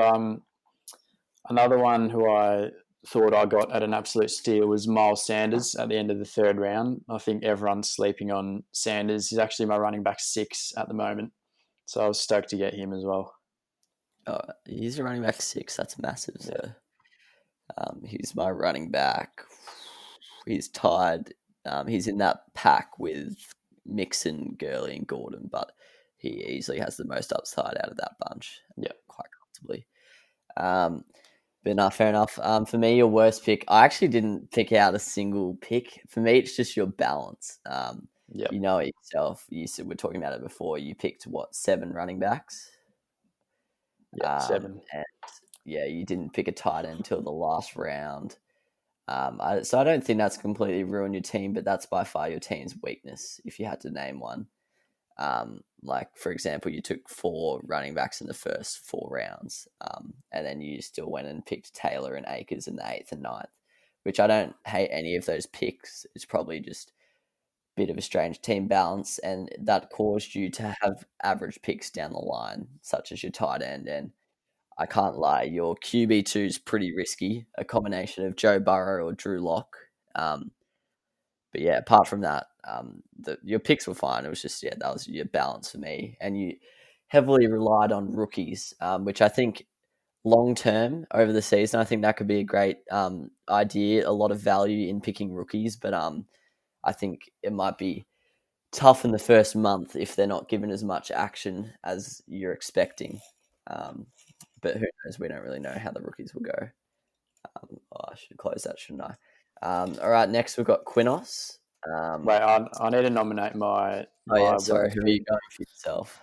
another one who I thought I got at an absolute steal was Miles Sanders at the end of the 3rd round. I think everyone's sleeping on Sanders. He's actually my running back 6 at the moment. So I was stoked to get him as well. Oh, he's a running back 6. That's massive. So he's my running back. He's tied. He's in that pack with Mixon, Gurley, and Gordon, but he easily has the most upside out of that bunch. Yeah, quite comfortably. But no, fair enough. For me, your worst pick, I actually didn't pick out a single pick. For me, it's just your balance. You know it yourself. You said we're talking about it before. You picked 7 running backs? Yeah, 7. And you didn't pick a tight end until the last round. So I don't think that's completely ruined your team, but that's by far your team's weakness, if you had to name one. Like, for example, you took 4 running backs in the first 4 rounds, and then you still went and picked Taylor and Akers in the 8th and 9th, which I don't hate any of those picks. It's probably just a bit of a strange team balance, and that caused you to have average picks down the line, such as your tight end. And I can't lie, your QB2 is pretty risky, a combination of Joe Burrow or Drew Lock. But yeah, apart from that, your picks were fine. It was just, that was your balance for me. And you heavily relied on rookies, which I think long term over the season, I think that could be a great idea, a lot of value in picking rookies. But I think it might be tough in the first month if they're not given as much action as you're expecting. But who knows? We don't really know how the rookies will go. I should close that, shouldn't I? All right, next we've got Quinos. Wait, I need to nominate my. Sorry. Who are you going for yourself?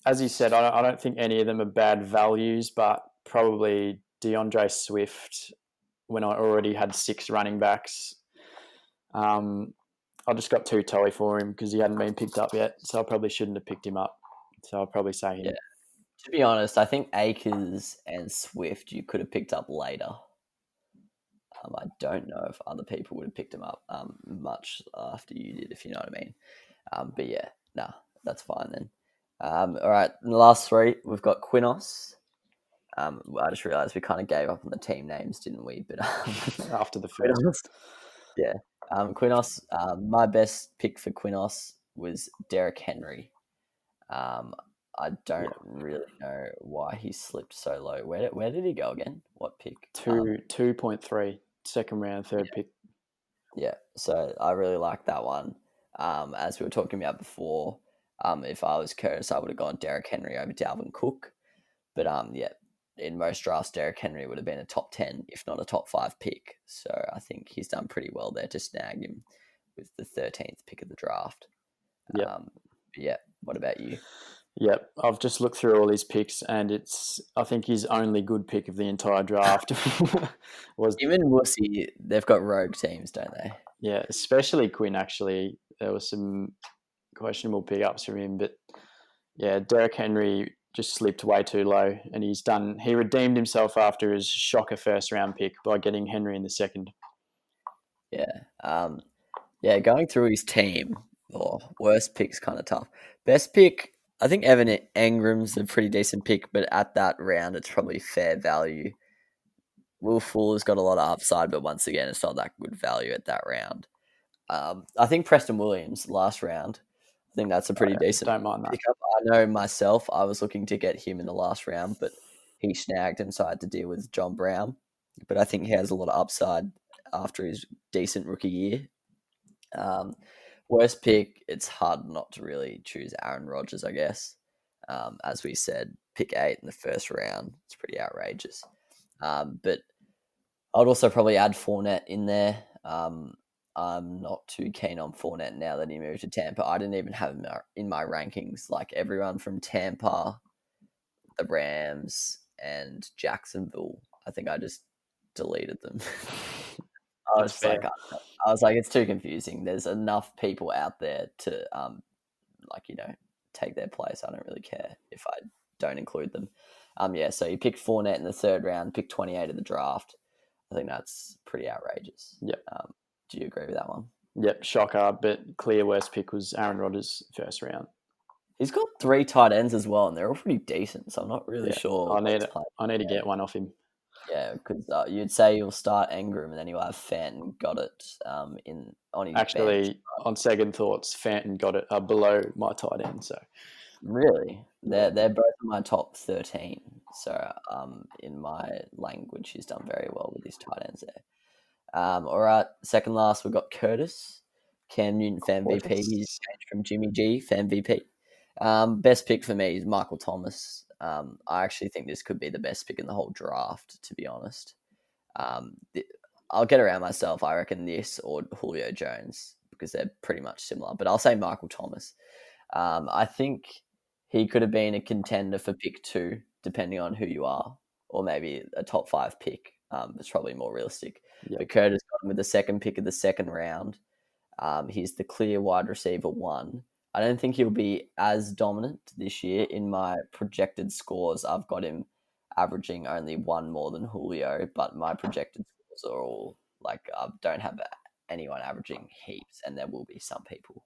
As you said, I don't think any of them are bad values, but probably DeAndre Swift when I already had 6 running backs. I just got too toey for him because he hadn't been picked up yet, so I probably shouldn't have picked him up. So I'll probably say him. Yeah. To be honest, I think Akers and Swift you could have picked up later. I don't know if other people would have picked him up much after you did, if you know what I mean. But yeah, that's fine then. All right, in the last 3, we've got Quinos. I just realised we kind of gave up on the team names, didn't we? But after the first. Yeah. Quinos, my best pick for Quinos was Derek Henry. Um, I don't Yeah, really know why he slipped so low. Where did he go again? What pick? 2.3, second round, third pick. Yeah, so I really like that one. As we were talking about before, if I was Curtis, I would have gone Derek Henry over Dalvin Cook. But yeah, in most drafts, Derek Henry would have been a top 10, if not a top 5 pick. So I think he's done pretty well there to snag him with the 13th pick of the draft. Yep. Yeah, what about you? Yep, I've just looked through all his picks, and I think his only good pick of the entire draft was, Even Wussy, they've got rogue teams, don't they? yeah, especially Quinn. Actually, there was some questionable pickups from him, but yeah, Derek Henry just slipped way too low, and he redeemed himself after his shocker first round pick by getting Henry in the second. Yeah. Yeah, going through his team, worst pick's kind of tough. Best pick, I think Evan Engram's a pretty decent pick, but at that round, it's probably fair value. Will Fuller's got a lot of upside, but once again, it's not that good value at that round. I think Preston Williams last round. I think that's a pretty decent Don't mind that. pickup. I know myself, I was looking to get him in the last round, but he snagged him, so I had to deal with John Brown. But I think he has a lot of upside after his decent rookie year. Um, Worst pick, it's hard not to really choose Aaron Rodgers, I guess. As we said, pick 8 in the first round. It's pretty outrageous. But I'd also probably add Fournette in there. I'm not too keen on Fournette now that he moved to Tampa. I didn't even have him in my rankings. Like everyone from Tampa, the Rams, and Jacksonville, I think I just deleted them. I That's was fair. like, I was like, it's too confusing. There's enough people out there to, like take their place. I don't really care if I don't include them. Yeah. So you picked Fournette in the third round, pick 28 of the draft. I think that's pretty outrageous. Yep. Do you agree with that one? Yep, shocker, but clear worst pick was Aaron Rodgers first round. He's got 3 tight ends as well, and they're all pretty decent. So I'm not really Yeah, sure I what need he's it. playing. I need to get one off him. Yeah, because you'd say you'll start Engram, and then you'll have Fenton got it on his bench. Actually, on second thoughts, Fenton got it below my tight end. So Really, yeah, they're both in my top 13. So in my language, he's done very well with his tight ends there. All right, second last, we've got Curtis, Cam Newton for MVP. He's changed from Jimmy G for MVP. Best pick for me is Michael Thomas. I actually think this could be the best pick in the whole draft, to be honest. Um, th- I'll get around myself. I reckon this or Julio Jones because they're pretty much similar. But I'll say Michael Thomas. I think he could have been a contender for pick 2, depending on who you are, or maybe a top 5 pick. It's probably more realistic. Yep. But Curtis got him with the second pick of the second round. He's the clear wide receiver 1. I don't think he'll be as dominant this year. In my projected scores, I've got him averaging only 1 more than Julio, but my projected scores are all like I don't have anyone averaging heaps, and there will be some people.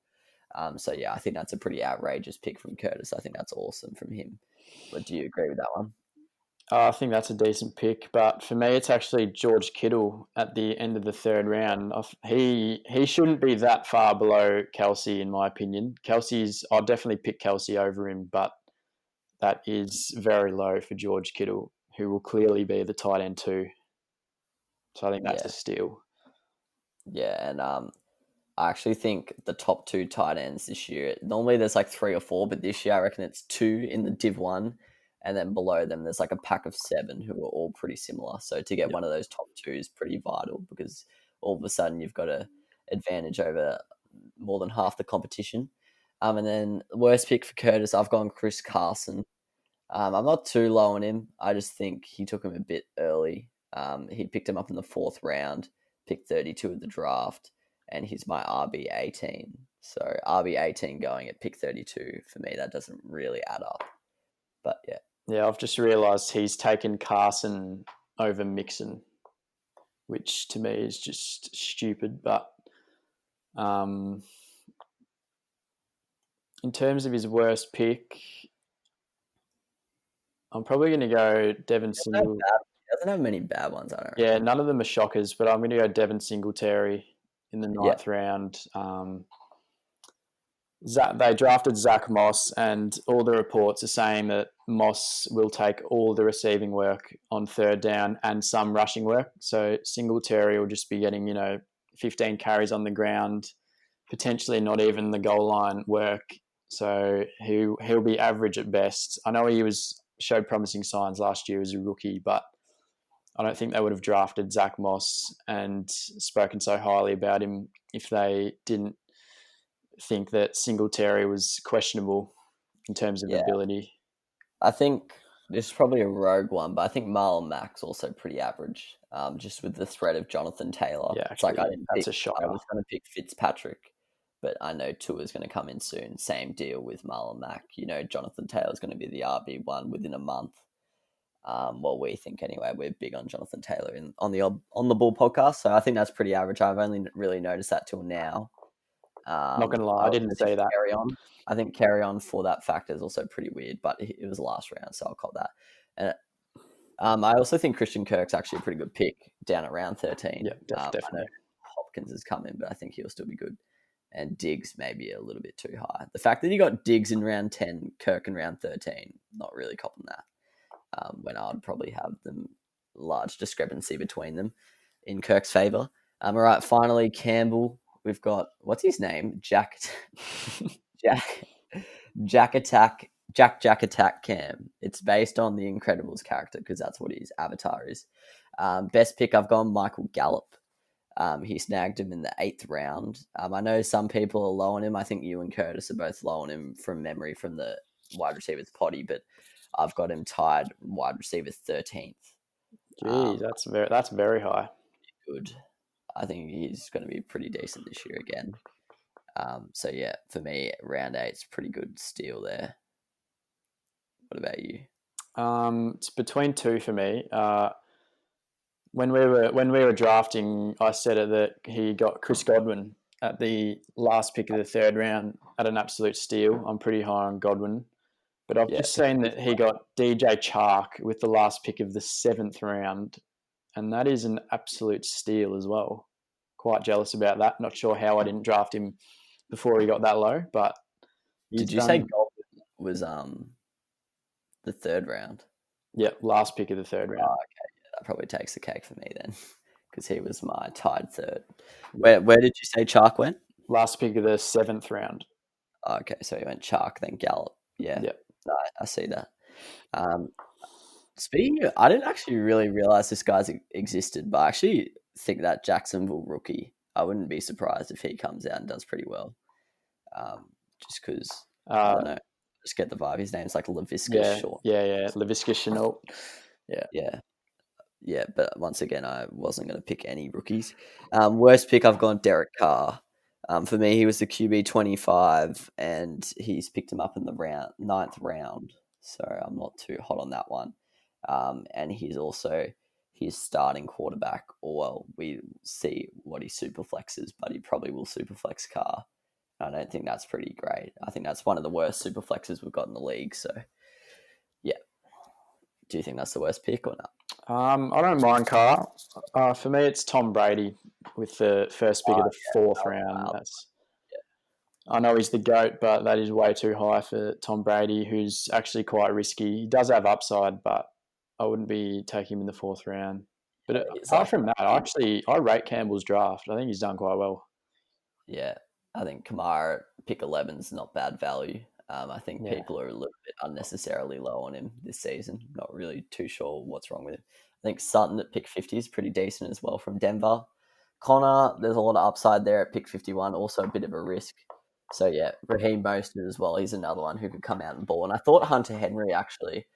So yeah, I think that's a pretty outrageous pick from Curtis. I think that's awesome from him. But do you agree with that one? I think that's a decent pick, but for me, it's actually George Kittle at the end of the third round. He shouldn't be that far below Kelsey, in my opinion. I'll definitely pick Kelsey over him, but that is very low for George Kittle, who will clearly be the tight end 2. So I think that's a Yeah, steal. yeah, and I actually think the top 2 tight ends this year. Normally there's like 3 or 4, but this year I reckon it's 2 in the Div 1, and then below them there's like a pack of 7 who are all pretty similar. So to get Yep. one of those top 2 is pretty vital because all of a sudden you've got a advantage over more than half the competition. And then worst pick for Curtis, I've gone Chris Carson. I'm not too low on him. I just think he took him a bit early. He picked him up in the 4th round, picked 32 of the draft, and he's my RB18. So RB18 going at pick 32 for me, that doesn't really add up. But yeah, Yeah, I've just realised he's taken Carson over Mixon, which to me is just stupid. But um, in terms of his worst pick, I'm probably going to go Devin Single. he doesn't have many bad ones, I don't Yeah, reckon. none of them are shockers, but I'm going to go Devin Singletary in the ninth round. They drafted Zach Moss, and all the reports are saying that Moss will take all the receiving work on third down and some rushing work. So Singletary will just be getting, 15 carries on the ground, potentially not even the goal line work. So he'll be average at best. I know he showed promising signs last year as a rookie, but I don't think they would have drafted Zach Moss and spoken so highly about him if they didn't think that Singletary was questionable in terms of ability. I think this is probably a rogue one, but I think Marlon Mack's also pretty average, just with the threat of Jonathan Taylor. Yeah, it's like that's a shocker. I was going to pick Fitzpatrick, but I know Tua's going to come in soon. Same deal with Marlon Mack. Jonathan Taylor's going to be the RB1 within a month. Well, we think anyway. We're big on Jonathan Taylor on the Bull podcast, so I think that's pretty average. I've only really noticed that till now. Not gonna lie, I didn't say that. I think carry on for that factor is also pretty weird, but it was last round, so I'll call that. And I also think Christian Kirk's actually a pretty good pick down at round 13. Yeah, definitely. I know Hopkins has come in, but I think he'll still be good. And Diggs maybe a little bit too high. The fact that you got Diggs in round 10, Kirk in round 13, not really copping that. When I'd probably have them large discrepancy between them in Kirk's favour. All right, finally Campbell. We've got, what's his name? Jack Attack Cam. It's based on the Incredibles character because that's what his avatar is. Best pick, I've gone Michael Gallup. He snagged him in the 8th round. I know some people are low on him. I think you and Curtis are both low on him from memory from the wide receivers potty, but I've got him tied wide receiver 13th. Geez, that's very high. Good. I think he's going to be pretty decent this year again. So yeah, for me, round 8's pretty good steal there. What about you? It's between two for me. When we were drafting, I said it that he got Chris Godwin at the last pick of the 3rd round at an absolute steal. I'm pretty high on Godwin, but I've just seen that he got DJ Chark with the last pick of the 7th round, and that is an absolute steal as well. Quite jealous about that. Not sure how I didn't draft him before he got that low, but did you say Godwin was the 3rd round? Yeah, last pick of the 3rd round. Oh, okay. Yeah, that probably takes the cake for me then, because he was my tied 3rd. Where did you say Chark went? Last pick of the 7th round. Oh, okay, so he went Chark, then Gallup. Yeah. No, I see that. Speaking of, I didn't actually really realize this guy's existed, but I actually think that Jacksonville rookie, I wouldn't be surprised if he comes out and does pretty well. Just because, I don't know, just get the vibe. His name's like Laviska Short. Yeah, Laviska Shenault. Yeah, but once again, I wasn't going to pick any rookies. Worst pick, I've gone Derek Carr. For me, he was the QB 25, and he's picked him up in the 9th round. So I'm not too hot on that one. And he's also his starting quarterback. Or, well, we see what he superflexes, but he probably will superflex Carr. I don't think that's pretty great. I think that's one of the worst superflexes we've got in the league. So, yeah. Do you think that's the worst pick or not? I don't mind Carr. For me, it's Tom Brady with the first pick of the 4th round. I know he's the GOAT, but that is way too high for Tom Brady, who's actually quite risky. He does have upside, but I wouldn't be taking him in the 4th round. But apart from that, I rate Campbell's draft. I think he's done quite well. Yeah, I think Kamara pick 11 is not bad value. I think people are a little bit unnecessarily low on him this season. Not really too sure what's wrong with him. I think Sutton at pick 50 is pretty decent as well from Denver. Connor, there's a lot of upside there at pick 51, also a bit of a risk. So yeah, Raheem Mostert as well. He's another one who could come out and ball. And I thought Hunter Henry actually,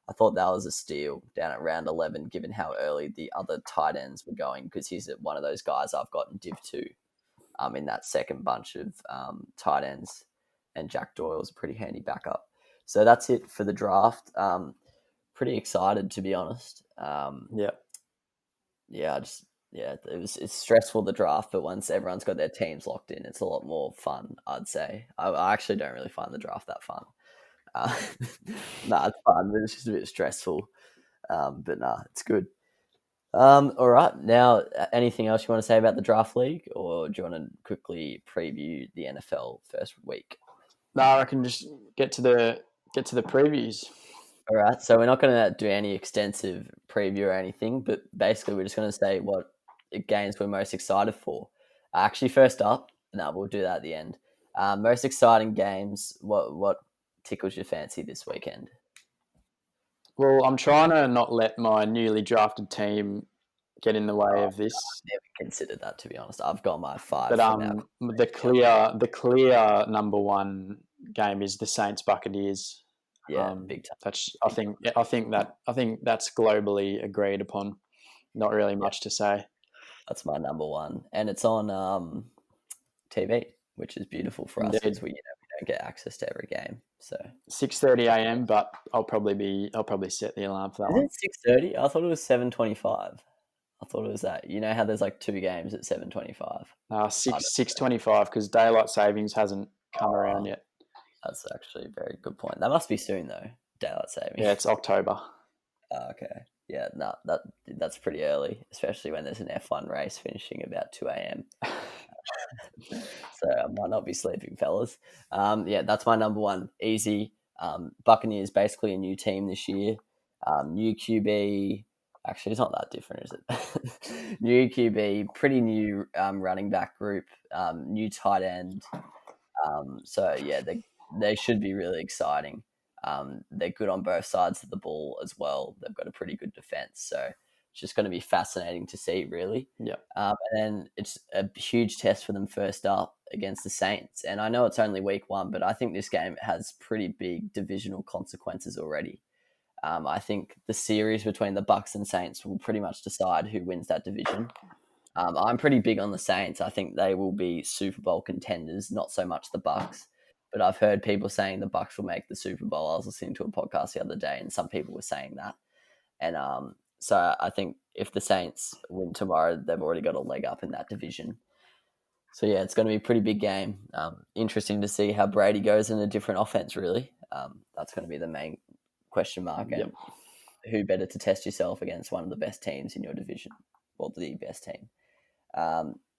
I thought that was a steal down at round 11, given how early the other tight ends were going, because he's one of those guys I've got in Div 2 in that second bunch of tight ends. And Jack Doyle's a pretty handy backup. So that's it for the draft. Pretty excited, to be honest. It's stressful, the draft, but once everyone's got their teams locked in, it's a lot more fun, I'd say. I actually don't really find the draft that fun. It's fun, but it's just a bit stressful. But it's good. All right. Now, anything else you want to say about the draft league, or do you want to quickly preview the NFL first week? No, I can just get to the previews. All right. So we're not going to do any extensive preview or anything, but basically we're just going to say what games we're most excited for. Actually, first up, no, we'll do that at the end. Most exciting games. What tickles your fancy this weekend? Well, I'm trying to not let my newly drafted team get in the way of this. Never considered that, to be honest. I've got my 5 But from our the clear number one game is the Saints Buccaneers. yeah, big time. I think that's globally agreed upon. Not really much to say. That's my number one, and it's on TV, which is beautiful for us because we don't get access to every game. So 6:30 a.m. But I'll probably set the alarm for that is one. it 6:30? I thought it was 7:25. I thought it was that. You know how there's like 2 games at 7:25. 6:25 because daylight savings hasn't come around yet. That's actually a very good point. That must be soon though. Daylight saving. Yeah, it's October. Okay. Yeah, no, that's pretty early, especially when there's an F1 race finishing about 2 a.m. So I might not be sleeping, fellas. Yeah, that's my number one. Easy. Buccaneers basically a new team this year. New QB. Actually, it's not that different, is it? New QB, pretty new running back group, new tight end. So yeah, they should be really exciting. They're good on both sides of the ball as well. They've got a pretty good defense, so it's just going to be fascinating to see, really. Yeah. And then it's a huge test for them first up against the Saints. And I know it's only week 1, but I think this game has pretty big divisional consequences already. I think the series between the Bucks and Saints will pretty much decide who wins that division. I'm pretty big on the Saints. I think they will be Super Bowl contenders, not so much the Bucks. But I've heard people saying the Bucks will make the Super Bowl. I was listening to a podcast the other day, and some people were saying that. And so I think if the Saints win tomorrow, they've already got a leg up in that division. So yeah, it's going to be a pretty big game. Interesting to see how Brady goes in a different offense. Really, that's going to be the main question mark. And who better to test yourself against one of the best teams in your division, or the best team.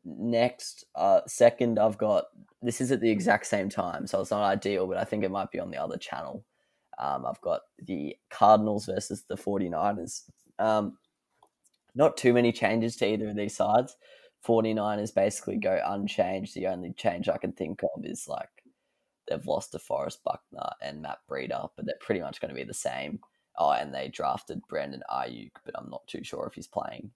Next, second, I've got, this is at the exact same time, so it's not ideal, but I think it might be on the other channel. I've got the Cardinals versus the 49ers. Not too many changes to either of these sides. 49ers basically go unchanged. The only change I can think of is like they've lost to Forrest Buckner and Matt Breida, but they're pretty much going to be the same. Oh, and they drafted Brandon Ayuk, but I'm not too sure if he's playing.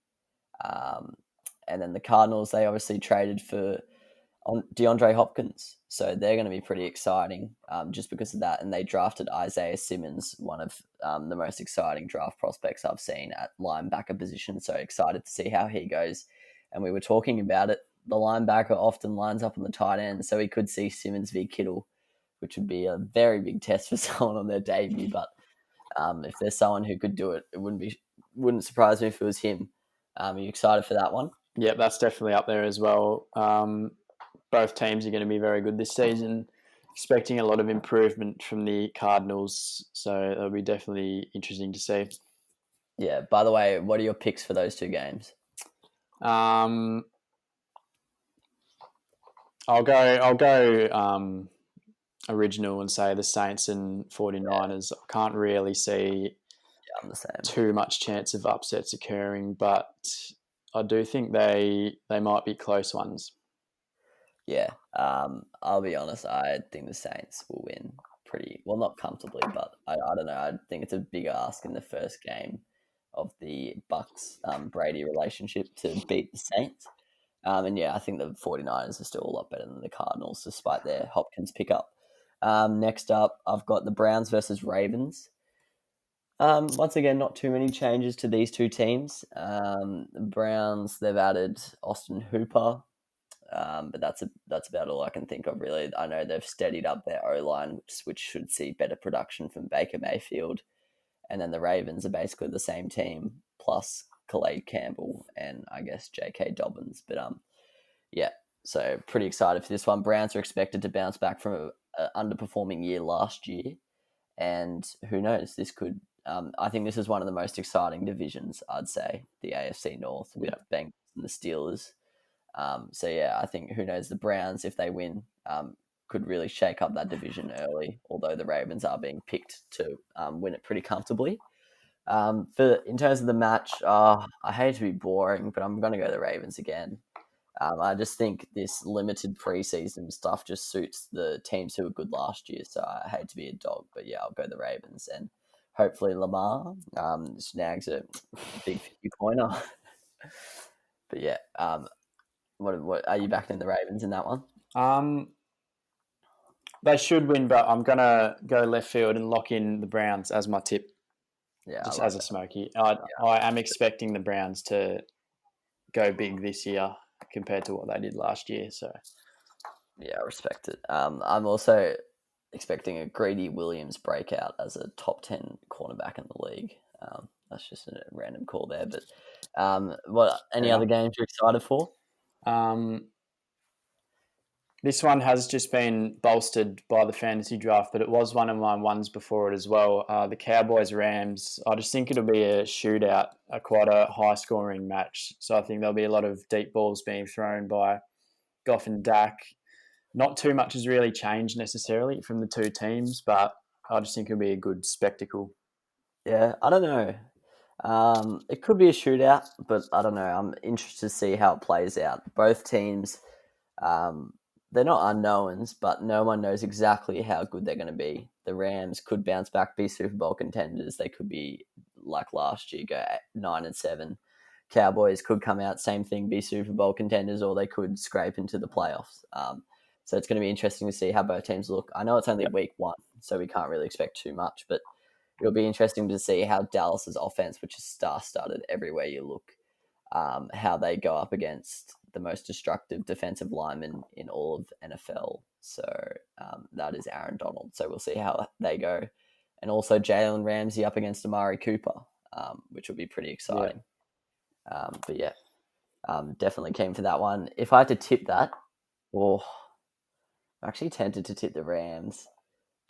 And then the Cardinals, they obviously traded for DeAndre Hopkins. So they're going to be pretty exciting just because of that. And they drafted Isaiah Simmons, one of the most exciting draft prospects I've seen at linebacker position. So excited to see how he goes. And we were talking about it. The linebacker often lines up on the tight end. So we could see Simmons v. Kittle, which would be a very big test for someone on their debut. But if there's someone who could do it, it wouldn't surprise me if it was him. Are you excited for that one? Yeah, that's definitely up there as well. Both teams are going to be very good this season. Expecting a lot of improvement from the Cardinals, so it'll be definitely interesting to see. Yeah. By the way, what are your picks for those 2 games? I'll go original and say the Saints and 49ers. I can't really see I'm the same. too much chance of upsets occurring, but I do think they might be close ones. Yeah, I'll be honest. I think the Saints will win pretty well, not comfortably, but I don't know. I think it's a big ask in the first game of the Bucks Brady relationship to beat the Saints. And yeah, I think the 49ers are still a lot better than the Cardinals, despite their Hopkins pickup. Next up, I've got the Browns versus Ravens. Once again, not too many changes to these 2 teams. The Browns, they've added Austin Hooper. But that's about all I can think of, really. I know they've steadied up their O-line, which should see better production from Baker Mayfield. And then the Ravens are basically the same team, plus Khalid Campbell and I guess J.K. Dobbins. But yeah, so pretty excited for this one. Browns are expected to bounce back from an underperforming year last year. And who knows, this could I think this is one of the most exciting divisions, I'd say, the AFC North with the Bengals and the Steelers. So yeah, I think who knows, the Browns, if they win, could really shake up that division early, although the Ravens are being picked to win it pretty comfortably. In terms of the match, I hate to be boring, but I'm going to go the Ravens again. I just think this limited preseason stuff just suits the teams who were good last year. So I hate to be a dog, but yeah, I'll go the Ravens, and hopefully Lamar snags a big 50-pointer. But yeah, what are you backing the Ravens in that one? They should win, but I'm gonna go left field and lock in the Browns as my tip. Yeah, Just I like as a that. smoky. I am expecting the Browns to go big this year compared to what they did last year. So Yeah, I respect it. I'm also expecting a Greedy Williams breakout as a top 10 cornerback in the league. That's just a random call there. But any other games you're excited for? This one has just been bolstered by the fantasy draft, but it was one of my ones before it as well. The Cowboys-Rams, I just think it'll be a shootout, quite a high-scoring match. So I think there'll be a lot of deep balls being thrown by Goff and Dak. Not too much has really changed necessarily from the two teams, but I just think it'll be a good spectacle. Yeah, I don't know. It could be a shootout, but I don't know. I'm interested to see how it plays out. Both teams, they're not unknowns, but no one knows exactly how good they're going to be. The Rams could bounce back, be Super Bowl contenders. They could be like last year, go 9-7. Cowboys could come out, same thing, be Super Bowl contenders, or they could scrape into the playoffs. So it's going to be interesting to see how both teams look. I know it's only week one, so we can't really expect too much, but it'll be interesting to see how Dallas's offense, which is star-studded everywhere you look, how they go up against the most destructive defensive lineman in all of NFL. So that is Aaron Donald. So we'll see how they go. And also Jalen Ramsey up against Amari Cooper, which will be pretty exciting. But yeah, definitely keen for that one. If I had to tip that, I'm actually tempted to tip the Rams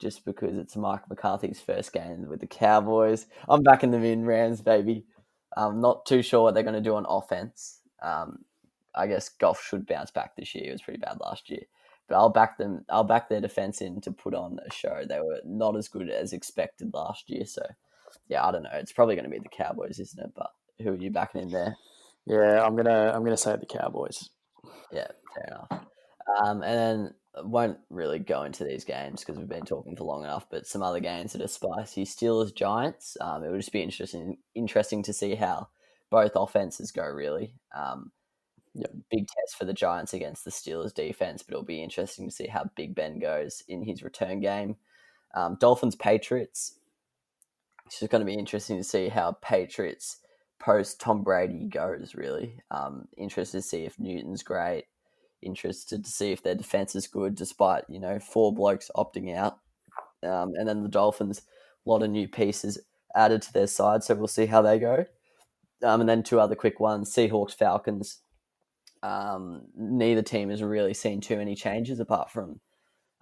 just because it's Mike McCarthy's first game with the Cowboys. I'm backing them in, Rams, baby. I'm not too sure what they're going to do on offense. I guess Goff should bounce back this year. It was pretty bad last year. But I'll back them. I'll back their defense in to put on a show. They were not as good as expected last year. So, yeah, I don't know. It's probably going to be the Cowboys, isn't it? But who are you backing in there? Yeah, I'm gonna say the Cowboys. Yeah, fair enough. And then I won't really go into these games because we've been talking for long enough. But some other games that are spicy: Steelers Giants. It would just be interesting to see how both offenses go. Really, big test for the Giants against the Steelers defense, but it'll be interesting to see how Big Ben goes in his return game. Dolphins Patriots. It's just going to be interesting to see how Patriots post Tom Brady goes. Really, interested to see if Newton's great. Interested to see if their defense is good, despite 4 blokes opting out. And then the Dolphins, a lot of new pieces added to their side, so we'll see how they go. And then 2 other quick ones: Seahawks Falcons. Neither team has really seen too many changes apart from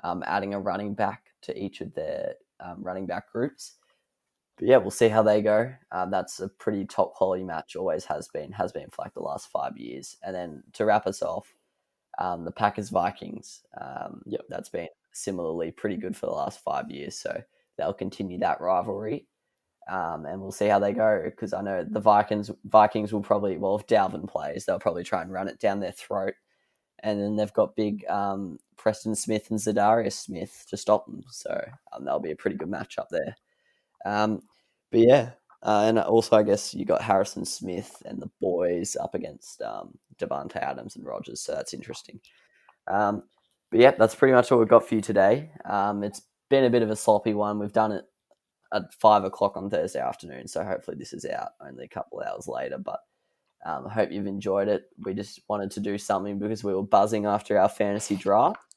adding a running back to each of their running back groups. But yeah, we'll see how they go. That's a pretty top quality match. Always has been for like the last 5 years. And then to wrap us off, the Packers Vikings. That's been similarly pretty good for the last 5 years. So they'll continue that rivalry. And we'll see how they go, because I know the Vikings will probably, well, if Dalvin plays, they'll probably try and run it down their throat. And then they've got big Preston Smith and Zadarius Smith to stop them. So that'll be a pretty good matchup there. But yeah, and also I guess you got Harrison Smith and the boys up against Devontae Adams and Rodgers. So that's interesting. But yeah, that's pretty much all we've got for you today. It's been a bit of a sloppy one. We've done it at 5 o'clock on Thursday afternoon, so hopefully this is out only a couple of hours later, but I hope you've enjoyed it. We just wanted to do something because we were buzzing after our fantasy draft.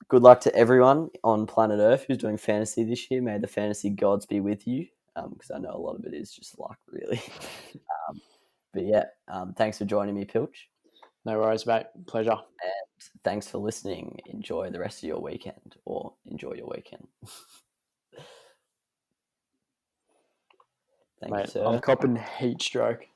Good luck to everyone on planet Earth who's doing fantasy this year. May the fantasy gods be with you, because I know a lot of it is just luck, really. But yeah, thanks for joining me, Pilch. No worries, mate. Pleasure. And thanks for listening. Enjoy the rest of your weekend, or enjoy your weekend. Thank you, Mate, sir. I'm copping heat stroke.